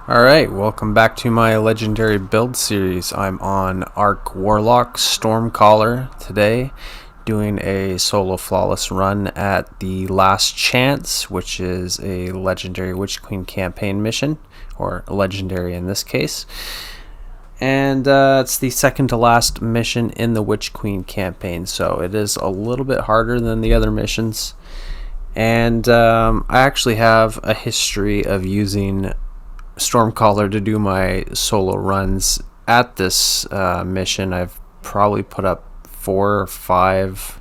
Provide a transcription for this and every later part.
Alright, welcome back to my legendary build series. I'm on Arc Warlock Stormcaller today, doing a solo flawless run at the Last Chance, which is a legendary Witch Queen campaign mission, or legendary in this case. And it's the second to last mission in the Witch Queen campaign, so it is a little bit harder than the other missions. And I actually have a history of using Stormcaller to do my solo runs at this mission. I've probably put up 4 or 5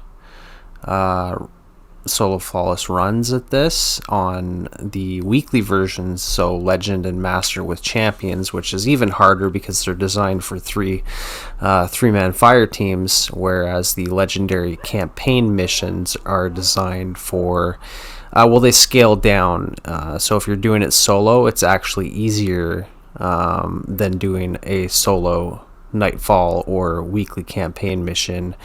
solo flawless runs at this on the weekly versions, so Legend and Master with Champions, which is even harder because they're designed for three-man fire teams, whereas the legendary campaign missions are designed for they scale down, so if you're doing it solo, it's actually easier than doing a solo Nightfall or weekly campaign mission,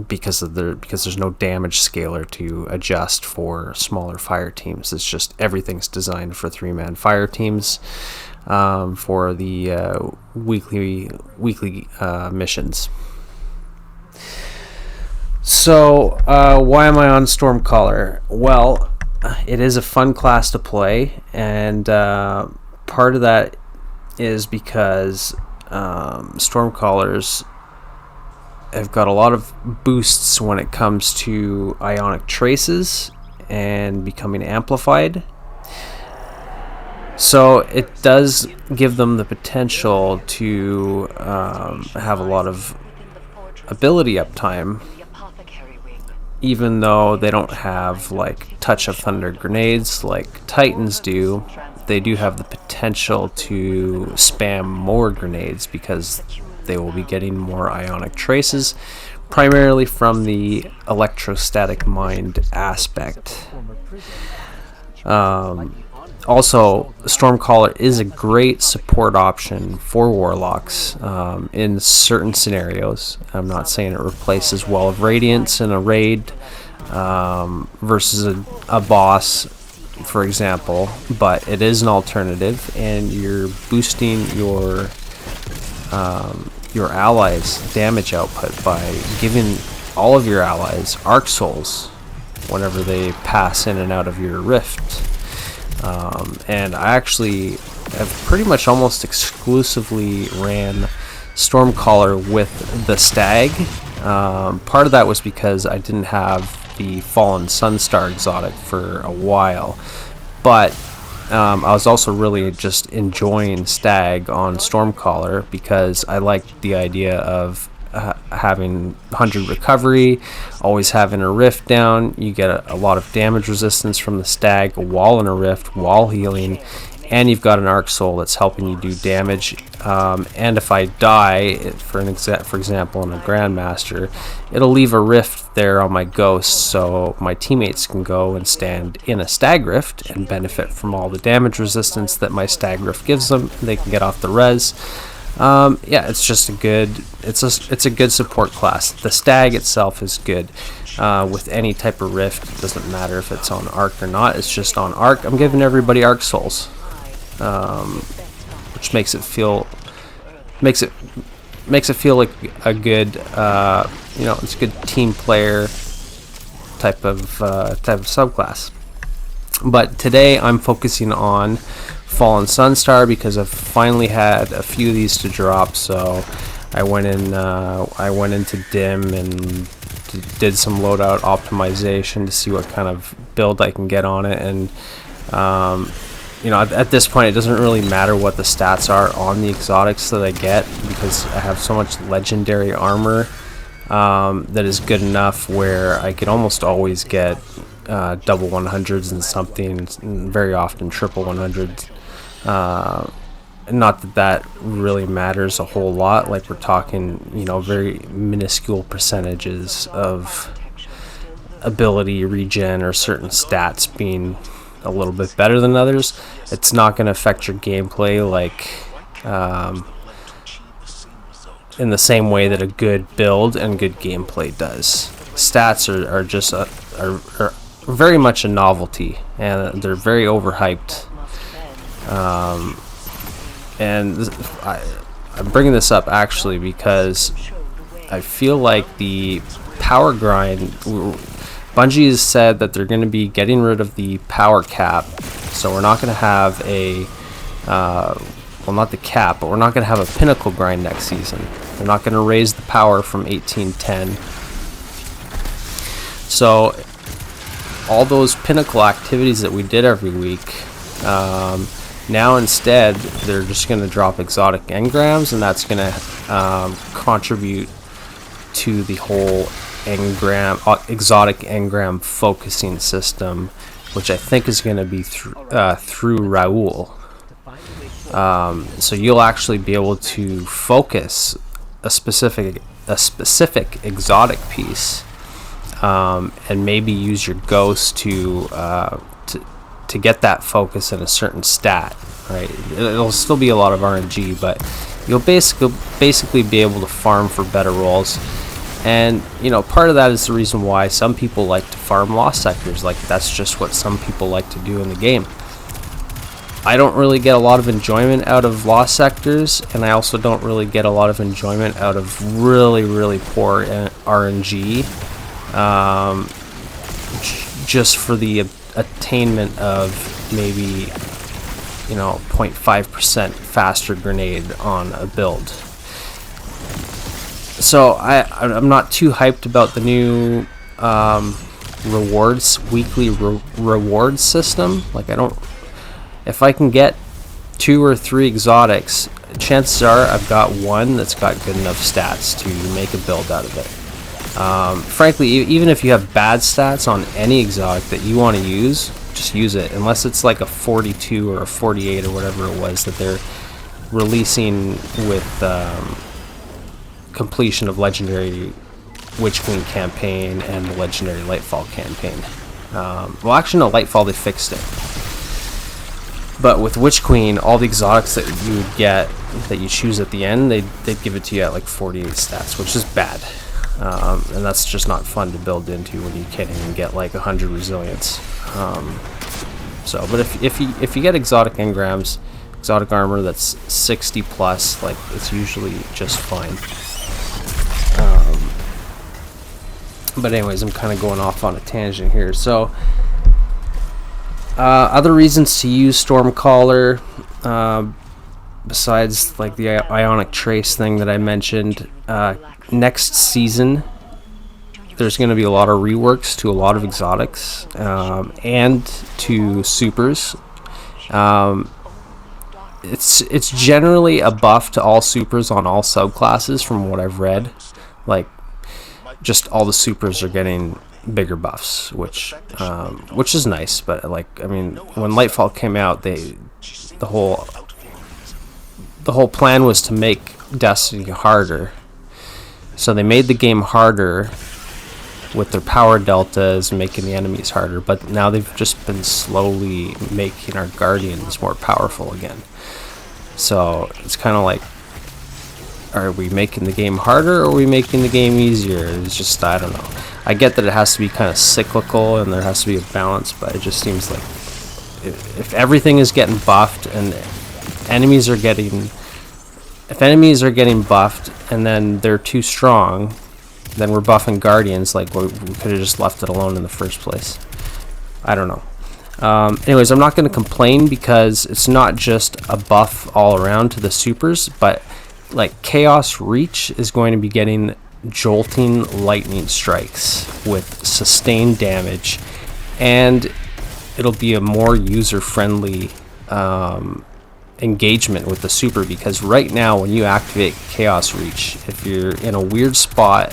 because there's no damage scaler to adjust for smaller fire teams. It's just everything's designed for 3-man fire teams for the weekly missions. So, why am I on Stormcaller? Well, it is a fun class to play, and part of that is because Stormcallers have got a lot of boosts when it comes to Ionic Traces and becoming amplified. So it does give them the potential to have a lot of ability uptime, even though they don't have like Touch of Thunder grenades like Titans do. They do have the potential to spam more grenades because they will be getting more Ionic Traces, primarily from the Electrostatic Mind aspect. Also, Stormcaller is a great support option for Warlocks in certain scenarios. I'm not saying it replaces Well of Radiance in a raid versus a boss, for example, but it is an alternative, and you're boosting your allies' damage output by giving all of your allies Arc Souls whenever they pass in and out of your rift. And I actually have pretty much almost exclusively ran Stormcaller with the Stag. Part of that was because I didn't have the Fallen Sunstar exotic for a while, but I was also really just enjoying Stag on Stormcaller because I liked the idea of having 100 recovery, always having a rift down. You get a lot of damage resistance from the Stag while in a rift, while healing, and you've got an Arc Soul that's helping you do damage. And if I die, for example, in a Grandmaster, it'll leave a rift there on my Ghost, so my teammates can go and stand in a Stag Rift and benefit from all the damage resistance that my Stag Rift gives them. They can get off the res. Yeah, it's just a good support class. The Stag itself is good with any type of rift. It doesn't matter if it's on Arc or not. It's just on Arc. I'm giving everybody Arc Souls, which makes it feel like a good it's a good team player type of subclass. But today I'm focusing on Fallen Sunstar because I've finally had a few of these to drop, so I went into Dim and did some loadout optimization to see what kind of build I can get on it. And at this point it doesn't really matter what the stats are on the exotics that I get, because I have so much legendary armor that is good enough where I could almost always get double 100s and something, and very often triple 100s. Not that really matters a whole lot. Like, we're talking, very minuscule percentages of ability regen or certain stats being a little bit better than others. It's not going to affect your gameplay like in the same way that a good build and good gameplay does. Stats are just are very much a novelty, and they're very overhyped. And I'm bringing this up actually because I feel like the power grind, Bungie has said that they're going to be getting rid of the power cap, so we're not going to have a well, not the cap, but we're not going to have a pinnacle grind next season. They're not going to raise the power from 1810. So all those pinnacle activities that we did every week, now instead they're just going to drop exotic engrams, and that's going to contribute to the whole exotic engram focusing system, which I think is going to be through Rahool. So you'll actually be able to focus a specific exotic piece, and maybe use your ghost to get that focus in a certain stat. Right? It'll still be a lot of RNG, but you'll basically be able to farm for better rolls. And you know, part of that is the reason why some people like to farm lost sectors. Like, that's just what some people like to do in the game. I don't really get a lot of enjoyment out of lost sectors, and I also don't really get a lot of enjoyment out of really poor RNG, just for the attainment of maybe, you know, 0.5% faster grenade on a build. So I'm not too hyped about the new weekly rewards system. Like, if I can get 2 or 3 exotics, chances are I've got one that's got good enough stats to make a build out of it. Frankly, even if you have bad stats on any exotic that you want to use, just use it, unless it's like a 42 or a 48 or whatever it was that they're releasing with completion of legendary Witch Queen campaign and the legendary Lightfall campaign. Well, actually no, Lightfall, they fixed it. But with Witch Queen, all the exotics that you would get, that you choose at the end, they'd give it to you at like 48 stats, which is bad. And that's just not fun to build into when you can't even get like 100 resilience. But if you get exotic engrams, exotic armor that's 60 plus, like, it's usually just fine. But anyways, I'm kind of going off on a tangent here. So other reasons to use Stormcaller, besides like the Ionic Trace thing that I mentioned, next season there's going to be a lot of reworks to a lot of exotics, and to supers. It's generally a buff to all supers on all subclasses from what I've read. Like, just all the supers are getting bigger buffs, which is nice. But like, I mean, when Lightfall came out, the whole plan was to make Destiny harder. So they made the game harder with their power deltas, making the enemies harder. But now they've just been slowly making our Guardians more powerful again. So it's kind of like, are we making the game harder or are we making the game easier? It's just, I don't know. I get that it has to be kind of cyclical and there has to be a balance, but it just seems like if everything is getting buffed and enemies are getting buffed and then they're too strong, then we're buffing Guardians. Like, we could have just left it alone in the first place. I don't know. Anyways, I'm not going to complain because it's not just a buff all around to the supers, but like Chaos Reach is going to be getting jolting lightning strikes with sustained damage, and it'll be a more user-friendly engagement with the super, because right now when you activate Chaos Reach, if you're in a weird spot,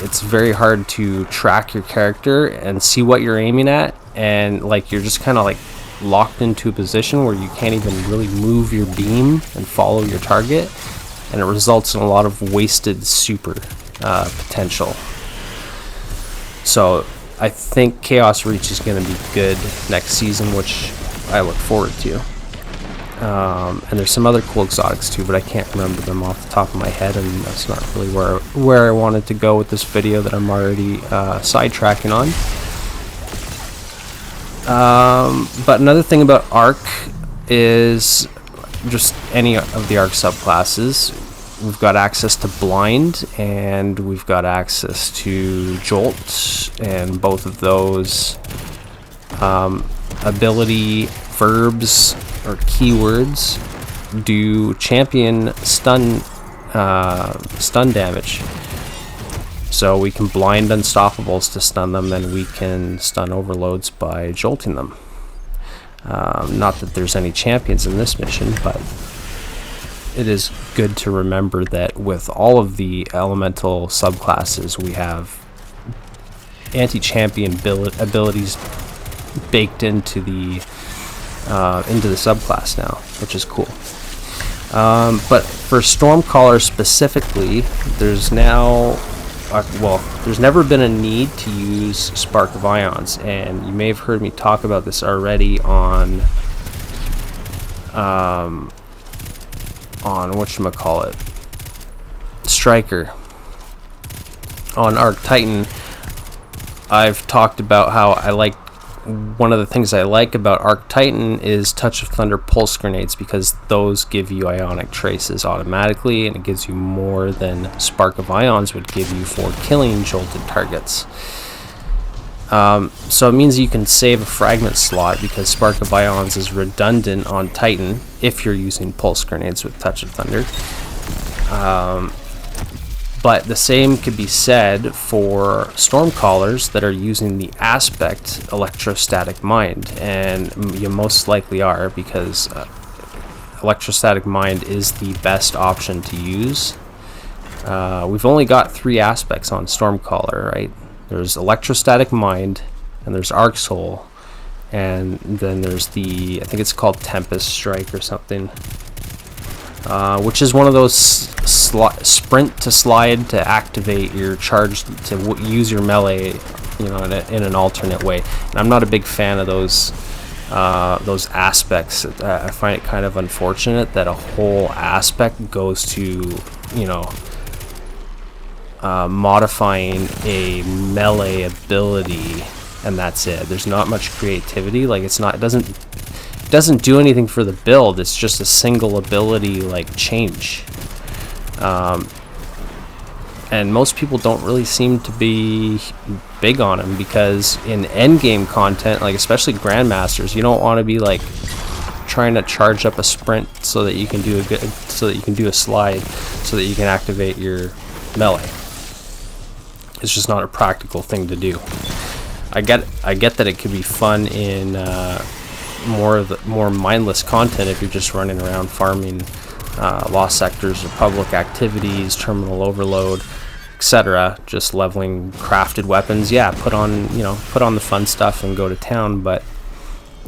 it's very hard to track your character and see what you're aiming at, and like, you're just kind of like locked into a position where you can't even really move your beam and follow your target, and it results in a lot of wasted super potential. So I think Chaos Reach is going to be good next season, which I look forward to. And there's some other cool exotics too, but I can't remember them off the top of my head, and that's not really where I wanted to go with this video that I'm already sidetracking on. But another thing about Arc, is just any of the arc subclasses. We've got access to blind, and we've got access to jolt, and both of those ability verbs or keywords do champion stun damage. So we can blind unstoppables to stun them, then we can stun overloads by jolting them. Not that there's any champions in this mission, but it is good to remember that with all of the elemental subclasses, we have anti-champion abilities baked into the subclass now, which is cool. But for Stormcaller specifically, there's now there's never been a need to use Spark of Ions, and you may have heard me talk about this already on whatchamacallit, Striker. On Arc Titan, I've talked about how one of the things I like about Arc Titan is Touch of Thunder pulse grenades, because those give you Ionic Traces automatically, and it gives you more than Spark of Ions would give you for killing jolted targets. So it means you can save a fragment slot, because Spark of Ions is redundant on Titan if you're using pulse grenades with Touch of Thunder. But the same could be said for Stormcallers that are using the aspect Electrostatic Mind, and you most likely are, because Electrostatic Mind is the best option to use. We've only got 3 aspects on Stormcaller, right? There's Electrostatic Mind, and there's Arc Soul, and then there's I think it's called Tempest Strike or something. Which is one of those sprint to slide to activate your charge to use your melee, in an alternate way. And I'm not a big fan of those aspects. I find it kind of unfortunate that a whole aspect goes to, modifying a melee ability, and that's it. There's not much creativity. It doesn't do anything for the build. It's just a single ability change, and most people don't really seem to be big on them, because in endgame content, especially grandmasters, you don't want to be trying to charge up a sprint so that you can do a slide so that you can activate your melee. It's just not a practical thing to do. I get that it could be fun in more mindless content if you're just running around farming lost sectors or public activities, terminal overload, etc. Just leveling crafted weapons. Yeah, put on the fun stuff and go to town. But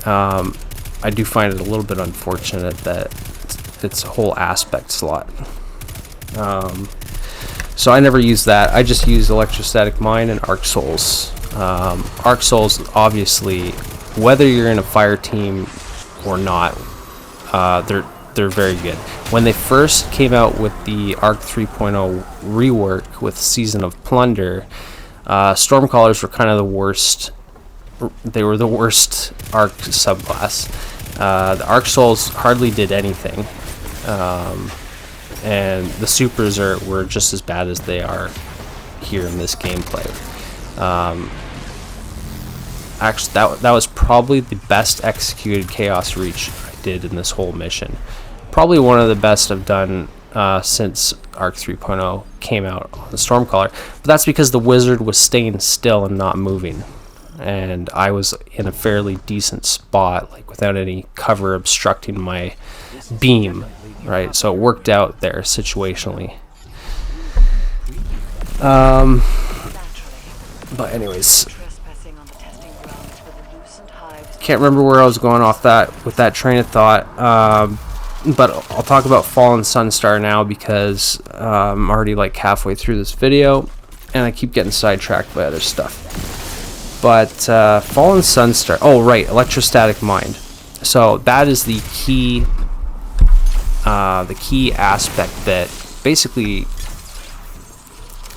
I do find it a little bit unfortunate that it's a whole aspect slot. So I never use that. I just use Electrostatic Mind and Arc Souls. Arc Souls, obviously, whether you're in a fire team or not, they're very good. When they first came out with the Arc 3.0 rework with Season of Plunder, Stormcallers were kind of the worst. They were the worst Arc subclass. The Arc Souls hardly did anything, and the supers were just as bad as they are here in this gameplay. Actually, that was probably the best executed Chaos Reach I did in this whole mission. Probably one of the best I've done since Arc 3.0 came out on the Stormcaller. But that's because the wizard was staying still and not moving, and I was in a fairly decent spot, without any cover obstructing my beam, right? So it worked out there situationally. But anyways, can't remember where I was going off with that train of thought. But I'll talk about Fallen Sunstar now, because I'm already halfway through this video and I keep getting sidetracked by other stuff. But Fallen Sunstar, oh right, Electrostatic Mind. So that is the key aspect that basically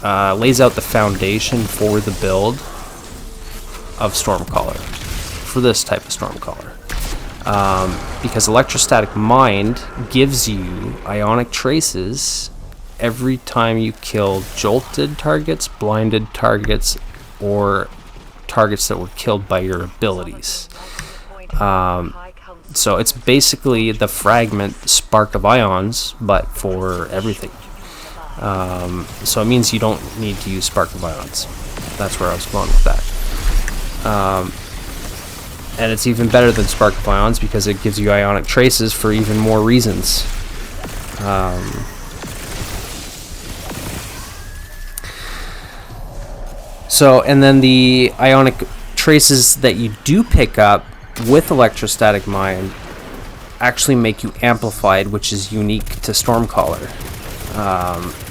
lays out the foundation for the build of Stormcaller, for this type of Stormcaller. because Electrostatic Mind gives you Ionic Traces every time you kill jolted targets, blinded targets, or targets that were killed by your abilities. So it's basically the fragment Spark of Ions, but for everything. So it means you don't need to use Spark of Ions. That's where I was going with that. And it's even better than Spark of Ions because it gives you Ionic Traces for even more reasons. So, and then the Ionic Traces that you do pick up with Electrostatic Mind actually make you amplified, which is unique to Stormcaller.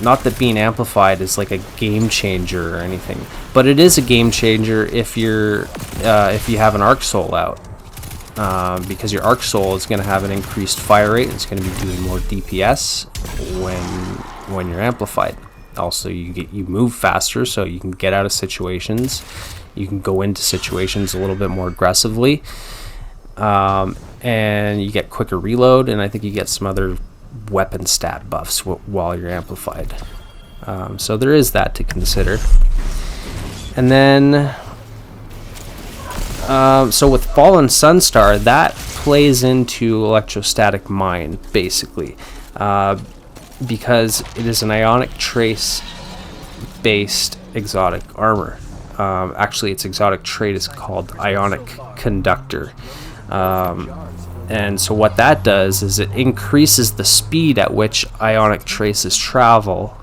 Not that being amplified is like a game changer or anything, but it is a game changer if you have an Arc Soul out, because your Arc Soul is going to have an increased fire rate. It's going to be doing more DPS when you're amplified. Also, you move faster, so you can get out of situations. You can go into situations a little bit more aggressively, and you get quicker reload, and I think you get some other weapon stat buffs while you're amplified. So there is that to consider. And then, so with Fallen Sunstar, that plays into Electrostatic Mind, basically. Because it is an Ionic Trace based exotic armor. Actually, its exotic trait is called Ionic Conductor. And so what that does is it increases the speed at which Ionic Traces travel.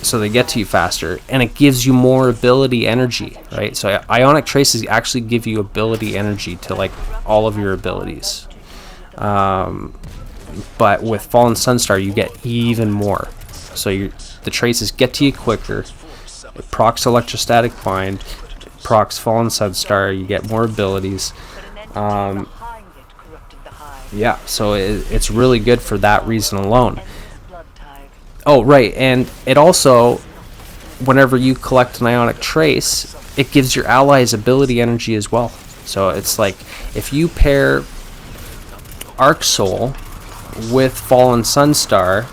So they get to you faster, and it gives you more ability energy, right? So Ionic Traces actually give you ability energy to like all of your abilities. But with Fallen Sunstar, you get even more. So the traces get to you quicker. It procs Electrostatic Mind, procs Fallen Sunstar. You get more abilities. Yeah, so it's really good for that reason alone. Oh, right, and it also, whenever you collect an Ionic Trace, it gives your allies ability energy as well. So it's like if you pair Arc Soul with Fallen Sunstar,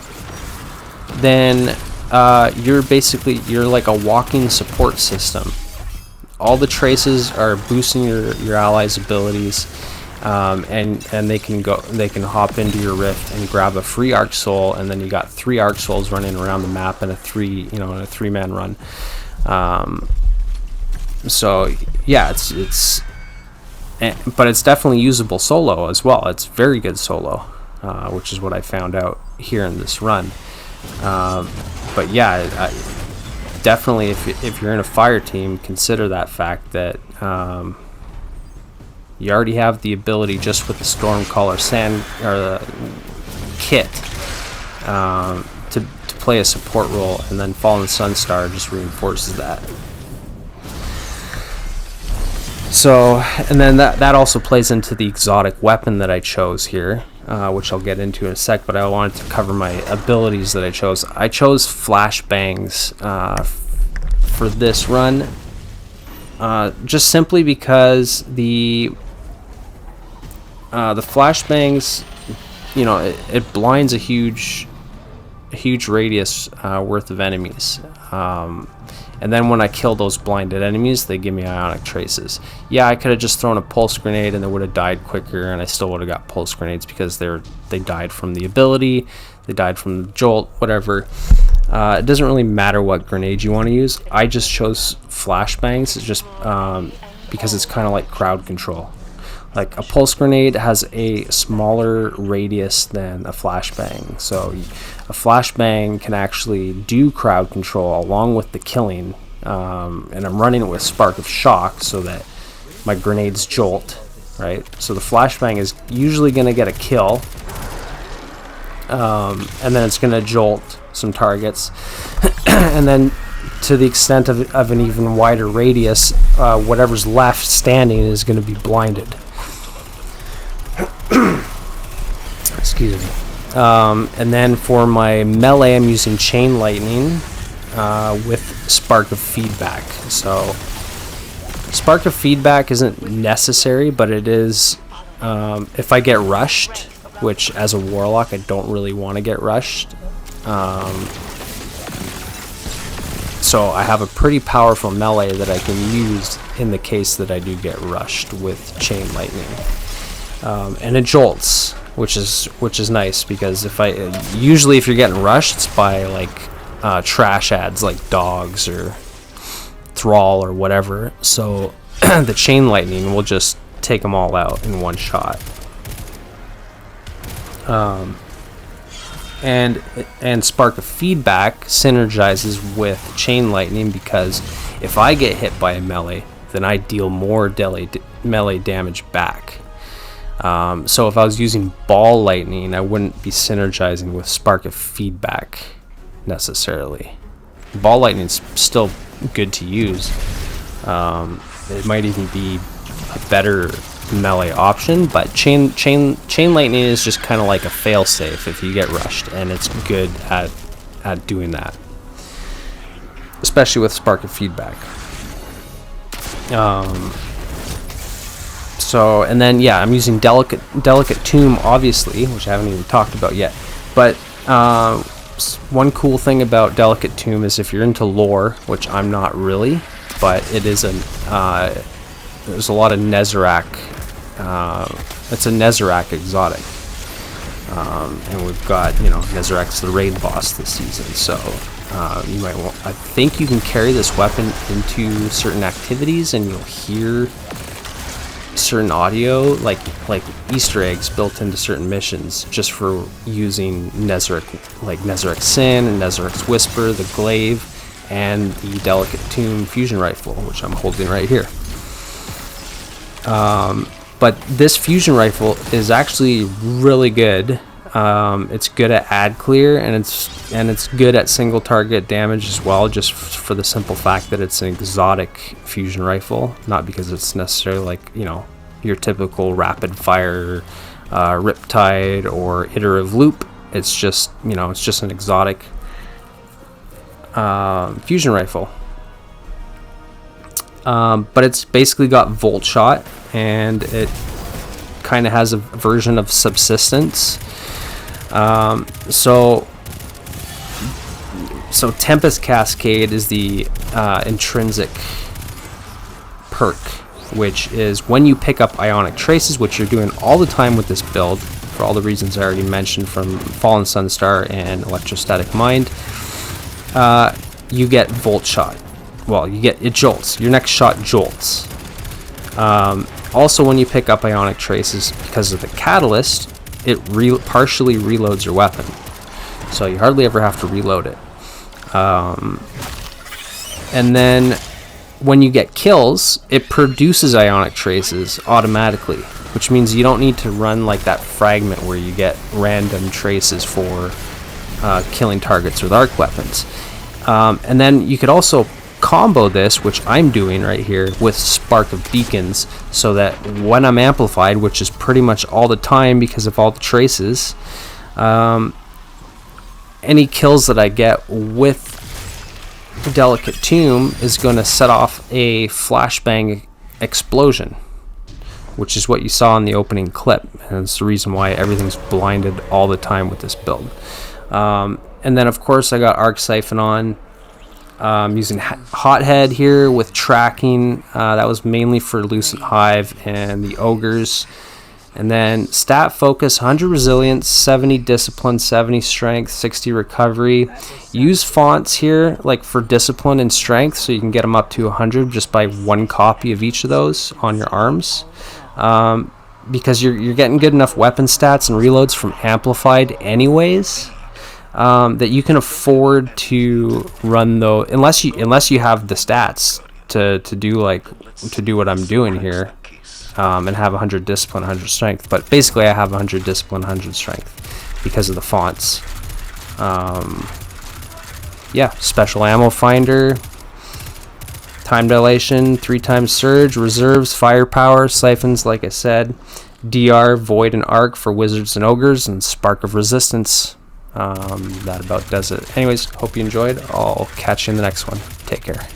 then you're like a walking support system. All the traces are boosting your allies' abilities, and they can hop into your rift and grab a free Arc Soul, and then you got 3 Arc Souls running around the map in a 3-man run. So yeah, but it's definitely usable solo as well. It's very good solo, which is what I found out here in this run. But yeah, definitely if you're in a fire team, consider that fact that you already have the ability just with the Stormcaller kit to play a support role, and then Fallen Sunstar just reinforces that. So, and then that also plays into the exotic weapon that I chose here, which I'll get into in a sec, but I wanted to cover my abilities that I chose. I chose Flashbangs for this run, just simply because the Flashbangs, it blinds a huge radius worth of enemies. And then when I kill those blinded enemies, they give me Ionic Traces. Yeah, I could have just thrown a pulse grenade and they would have died quicker, and I still would have got pulse grenades because they died from the ability, they died from the jolt, whatever. It doesn't really matter what grenade you want to use. I just chose Flashbangs just because it's kind of like crowd control. Like a pulse grenade has a smaller radius than a flashbang, so a flashbang can actually do crowd control along with the killing, and I'm running it with Spark of Shock so that my grenades jolt, right? So the flashbang is usually going to get a kill, and then it's going to jolt some targets, and then to the extent of an even wider radius, whatever's left standing is going to be blinded. Excuse me. And then for my melee, I'm using Chain Lightning with Spark of Feedback. So Spark of Feedback isn't necessary, but it is if I get rushed, which as a Warlock I don't really want to get rushed. So I have a pretty powerful melee that I can use in the case that I do get rushed with Chain Lightning. And it jolts, which is nice, because usually if you're getting rushed, it's by like trash ads like dogs or thrall or whatever. So the Chain Lightning will just take them all out in one shot. And Spark of Feedback synergizes with Chain Lightning, because if I get hit by a melee, then I deal more melee damage back. So if I was using Ball Lightning, I wouldn't be synergizing with Spark of Feedback necessarily. Ball Lightning's still good to use. It might even be a better melee option, but chain lightning is just kind of like a fail-safe if you get rushed, and it's good at doing that, especially with Spark of Feedback. So, and then yeah, I'm using delicate tomb, obviously, which I haven't even talked about yet, but one cool thing about delicate tomb is if you're into lore, which I'm not really, but it is there's a lot of Nezarec. It's a Nezarec exotic, and we've got, Nezarec's the raid boss this season, so you might want. I think you can carry this weapon into certain activities, and you'll hear certain audio, like Easter eggs built into certain missions, just for using Nezarec, like Nezarec's Sin and Nezarec's Whisper, the Glaive, and the Delicate Tomb fusion rifle, which I'm holding right here. But this fusion rifle is actually really good. It's good at ad clear, and it's good at single target damage as well, just for the simple fact that it's an exotic fusion rifle, not because it's necessarily like, your typical rapid fire Riptide or iterative loop. It's just, it's just an exotic fusion rifle. But it's basically got Volt Shot, and it kind of has a version of Subsistence. So Tempest Cascade is the intrinsic perk, which is when you pick up Ionic Traces, which you're doing all the time with this build, for all the reasons I already mentioned from Fallen Sunstar and Electrostatic Mind, you get Volt Shot. Well, it jolts. Your next shot jolts. Also, when you pick up Ionic Traces, because of the catalyst, it partially reloads your weapon, so you hardly ever have to reload it. And then when you get kills, it produces Ionic Traces automatically, which means you don't need to run like that fragment where you get random traces for killing targets with arc weapons. And then you could also combo this, which I'm doing right here, with Spark of Beacons, so that when I'm amplified, which is pretty much all the time because of all the traces, any kills that I get with Delicate Tomb is going to set off a Flashbang explosion, which is what you saw in the opening clip, and it's the reason why everything's blinded all the time with this build. And then of course I got Arc Siphon on. Using Hothead here with tracking. That was mainly for Lucent Hive and the Ogres. And then stat focus, 100 resilience, 70 discipline, 70 strength, 60 recovery. Use fonts here like for discipline and strength, so you can get them up to 100 just by one copy of each of those on your arms. Because you're getting good enough weapon stats and reloads from amplified anyways. That you can afford to run though, unless you have the stats to do what I'm doing here, and have 100 discipline, 100 strength. But basically, I have 100 discipline, 100 strength because of the fonts. Yeah, special ammo finder, time dilation, 3x surge, reserves, firepower, siphons, like I said, DR, void, and arc for wizards and ogres, and spark of resistance. That about does it. Anyways, hope you enjoyed. I'll catch you in the next one. Take care.